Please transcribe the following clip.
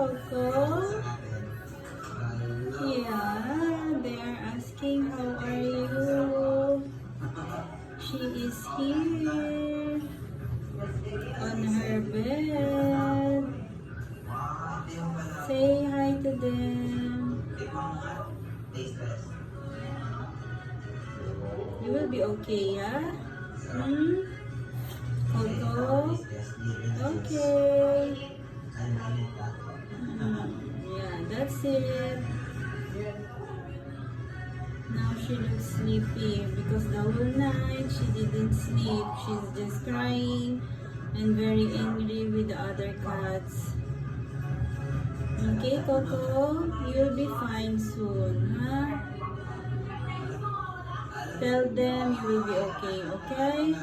Coco? Yeah, they are asking how are you? She is here on her bed. Say hi to them. You will be okay, yeah? Hmm? Coco? Okay. Yeah, that's it. Now she looks sleepy because the whole night she didn't sleep. She's just crying and very angry with the other cats. Okay, Coco? You'll be fine soon, huh? Tell them you will be okay, okay?